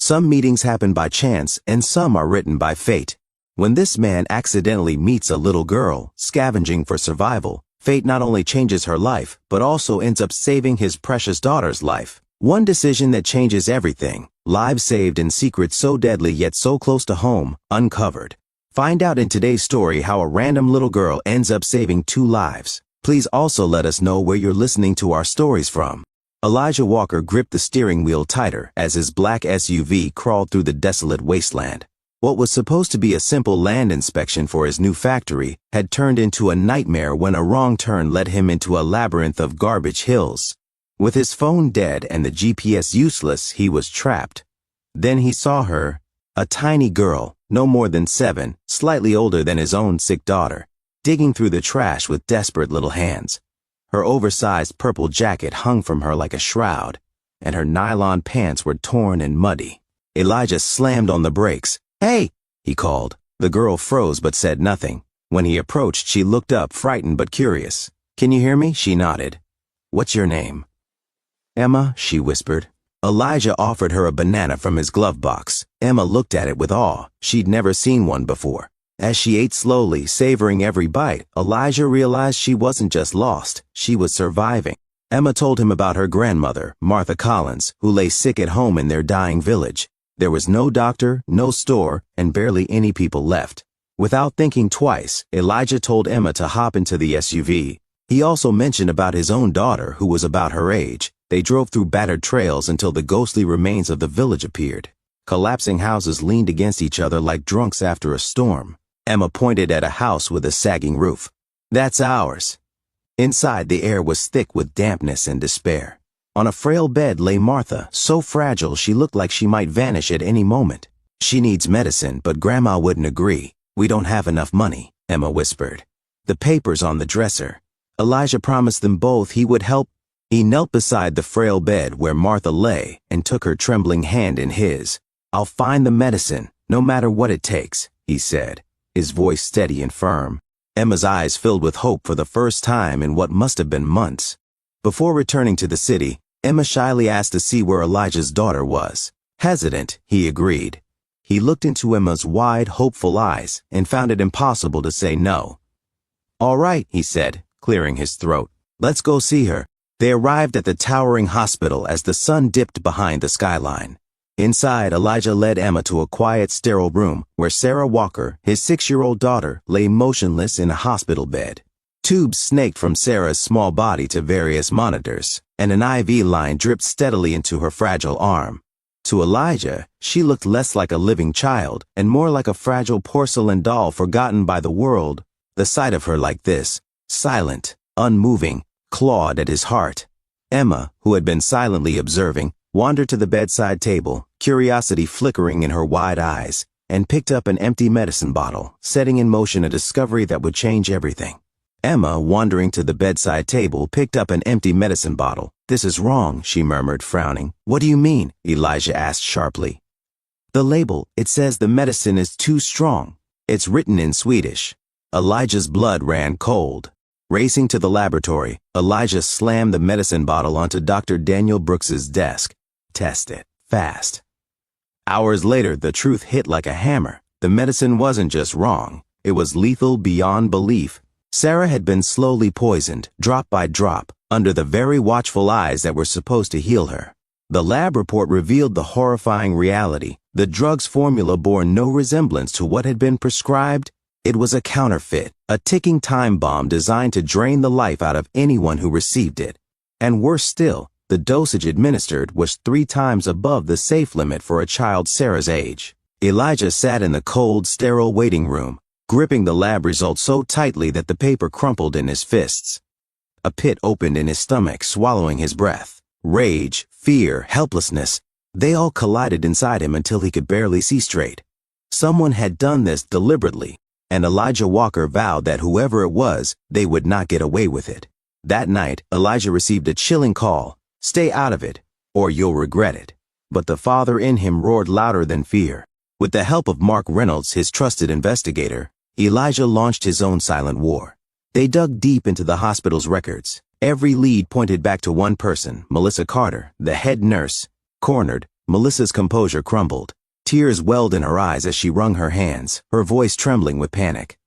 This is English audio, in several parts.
Some meetings happen by chance and some are written by fate. When this man accidentally meets a little girl scavenging for survival, fate not only changes her life, but also ends up saving his precious daughter's life. One decision that changes everything. Lives saved in secrets so deadly yet so close to home, uncovered. Find out in today's story how a random little girl ends up saving 2 lives. Please also let us know where you're listening to our stories from. Elijah Walker gripped the steering wheel tighter as his black SUV crawled through the desolate wasteland. What was supposed to be a simple land inspection for his new factory had turned into a nightmare when a wrong turn led him into a labyrinth of garbage hills. With his phone dead and the GPS useless, he was trapped. Then he saw her, a tiny girl, no more than 7, slightly older than his own sick daughter, digging through the trash with desperate little hands. Her oversized purple jacket hung from her like a shroud, and her nylon pants were torn and muddy. Elijah slammed on the brakes. "Hey!" he called. The girl froze but said nothing. When he approached, she looked up, frightened but curious. "Can you hear me?" She nodded. "What's your name?" "Emma," she whispered. Elijah offered her a banana from his glove box. Emma looked at it with awe. She'd never seen one before. As she ate slowly, savoring every bite, Elijah realized she wasn't just lost, she was surviving. Emma told him about her grandmother, Martha Collins, who lay sick at home in their dying village. There was no doctor, no store, and barely any people left. Without thinking twice, Elijah told Emma to hop into the SUV. He also mentioned about his own daughter, who was about her age. They drove through battered trails until the ghostly remains of the village appeared. Collapsing houses leaned against each other like drunks after a storm. Emma pointed at a house with a sagging roof. "That's ours." Inside, the air was thick with dampness and despair. On a frail bed lay Martha, so fragile she looked like she might vanish at any moment. "She needs medicine, but Grandma wouldn't agree. We don't have enough money," Emma whispered. "The papers on the dresser." Elijah promised them both he would help. He knelt beside the frail bed where Martha lay and took her trembling hand in his. "I'll find the medicine, no matter what it takes," he said, his voice steady and firm. Emma's eyes filled with hope for the first time in what must have been months. Before returning to the city, Emma shyly asked to see where Elijah's daughter was. Hesitant, he agreed. He looked into Emma's wide, hopeful eyes and found it impossible to say no. "All right," he said, clearing his throat. "Let's go see her." They arrived at the towering hospital as the sun dipped behind the skyline. Inside, Elijah led Emma to a quiet, sterile room where Sarah Walker, his 6-year-old daughter, lay motionless in a hospital bed. Tubes snaked from Sarah's small body to various monitors, and an IV line dripped steadily into her fragile arm. To Elijah, she looked less like a living child and more like a fragile porcelain doll forgotten by the world. The sight of her like this, silent, unmoving, clawed at his heart. Emma, who had been silently observing, wandered to the bedside table, curiosity flickering in her wide eyes, and picked up an empty medicine bottle, setting in motion a discovery that would change everything. Emma, wandering to the bedside table, picked up an empty medicine bottle. "This is wrong," she murmured, frowning. "What do you mean?" Elijah asked sharply. "The label, it says the medicine is too strong. It's written in Swedish." Elijah's blood ran cold. Racing to the laboratory, Elijah slammed the medicine bottle onto Dr. Daniel Brooks's desk. "Test it, fast." Hours later, the truth hit like a hammer. The medicine wasn't just wrong, it was lethal beyond belief. Sarah had been slowly poisoned, drop by drop, under the very watchful eyes that were supposed to heal her. The lab report revealed the horrifying reality. The drug's formula bore no resemblance to what had been prescribed. It was a counterfeit, a ticking time bomb designed to drain the life out of anyone who received it. And worse still, the dosage administered was 3 times above the safe limit for a child Sarah's age. Elijah sat in the cold, sterile waiting room, gripping the lab results so tightly that the paper crumpled in his fists. A pit opened in his stomach, swallowing his breath. Rage, fear, helplessness, they all collided inside him until he could barely see straight. Someone had done this deliberately, and Elijah Walker vowed that whoever it was, they would not get away with it. That night, Elijah received a chilling call. "Stay out of it, or you'll regret it." But the father in him roared louder than fear. With the help of Mark Reynolds, his trusted investigator, Elijah launched his own silent war. They dug deep into the hospital's records. Every lead pointed back to one person, Melissa Carter, the head nurse. Cornered, Melissa's composure crumbled. Tears welled in her eyes as she wrung her hands, her voice trembling with panic.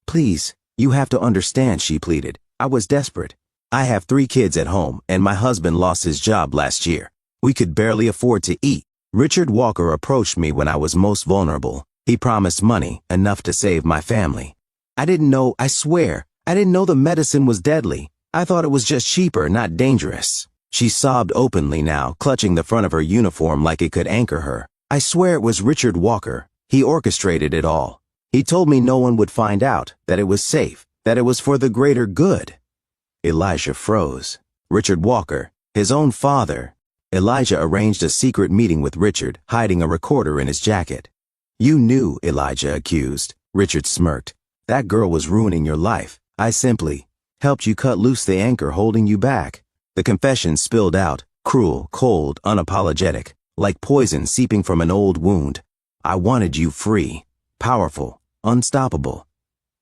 "Please, you have to understand," she pleaded. "I was desperate. I have 3 kids at home, and my husband lost his job last year. We could barely afford to eat. Richard Walker approached me when I was most vulnerable. He promised money, enough to save my family. I swear, I didn't know the medicine was deadly. I thought it was just cheaper, not dangerous." She sobbed openly now, clutching the front of her uniform like it could anchor her. "I swear it was Richard Walker. He orchestrated it all. He told me no one would find out, that it was safe, that it was for the greater good." Elijah froze. Richard Walker, his own father. Elijah arranged a secret meeting with Richard, hiding a recorder in his jacket. "You knew," Elijah accused. Richard smirked. "That girl was ruining your life. I simply helped you cut loose the anchor holding you back." The confession spilled out, cruel, cold, unapologetic, like poison seeping from an old wound. "I wanted you free, powerful, unstoppable.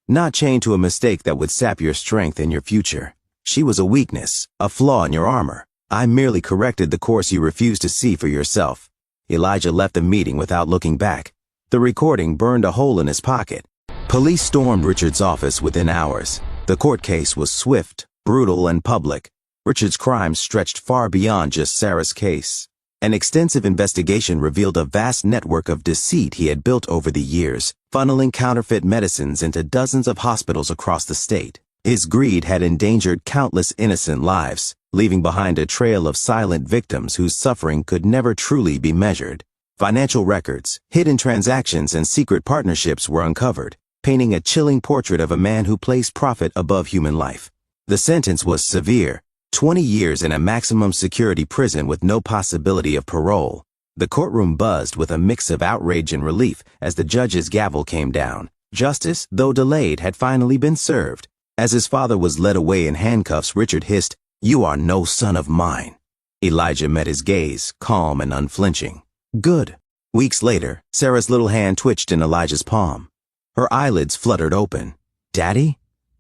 Not chained to a mistake that would sap your strength and your future. She was a weakness, a flaw in your armor. I merely corrected the course you refused to see for yourself." Elijah left the meeting without looking back. The recording burned a hole in his pocket. Police stormed Richard's office within hours. The court case was swift, brutal, and public. Richard's crimes stretched far beyond just Sarah's case. An extensive investigation revealed a vast network of deceit he had built over the years, funneling counterfeit medicines into dozens of hospitals across the state. His greed had endangered countless innocent lives, leaving behind a trail of silent victims whose suffering could never truly be measured. Financial records, hidden transactions, and secret partnerships were uncovered, painting a chilling portrait of a man who placed profit above human life. The sentence was severe: 20 years in a maximum security prison with no possibility of parole. The courtroom buzzed with a mix of outrage and relief as the judge's gavel came down. Justice, though delayed, had finally been served. As his father was led away in handcuffs, Richard hissed, "You are no son of mine." Elijah met his gaze, calm and unflinching. "Good." Weeks later, Sarah's little hand twitched in Elijah's palm. Her eyelids fluttered open. "Daddy?"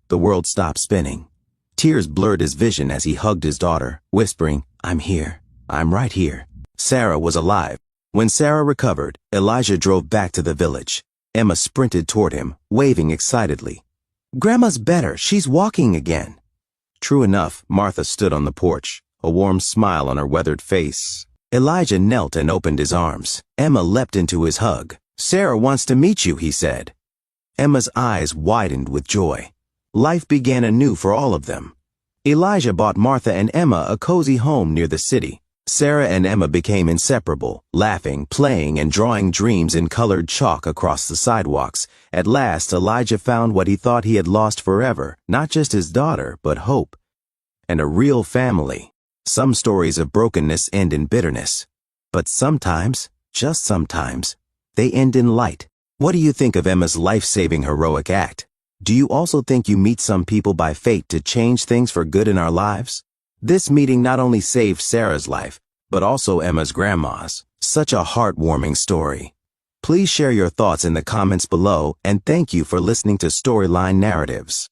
The world stopped spinning. Tears blurred his vision as he hugged his daughter, whispering, "I'm here. I'm right here." Sarah was alive. When Sarah recovered, Elijah drove back to the village. Emma sprinted toward him, waving excitedly. "Grandma's better. She's walking again." True enough, Martha stood on the porch, a warm smile on her weathered face. Elijah knelt and opened his arms. Emma leapt into his hug. "Sarah wants to meet you," he said. Emma's eyes widened with joy. Life began anew for all of them. Elijah bought Martha and Emma a cozy home near the city. Sarah and Emma became inseparable, laughing, playing, and drawing dreams in colored chalk across the sidewalks. At last, Elijah found what he thought he had lost forever, not just his daughter, but hope. And a real family. Some stories of brokenness end in bitterness. But sometimes, just sometimes, they end in light. What do you think of Emma's life-saving heroic act? Do you also think you meet some people by fate to change things for good in our lives? This meeting not only saved Sarah's life, but also Emma's grandma's. Such a heartwarming story. Please share your thoughts in the comments below, and thank you for listening to Storyline Narratives.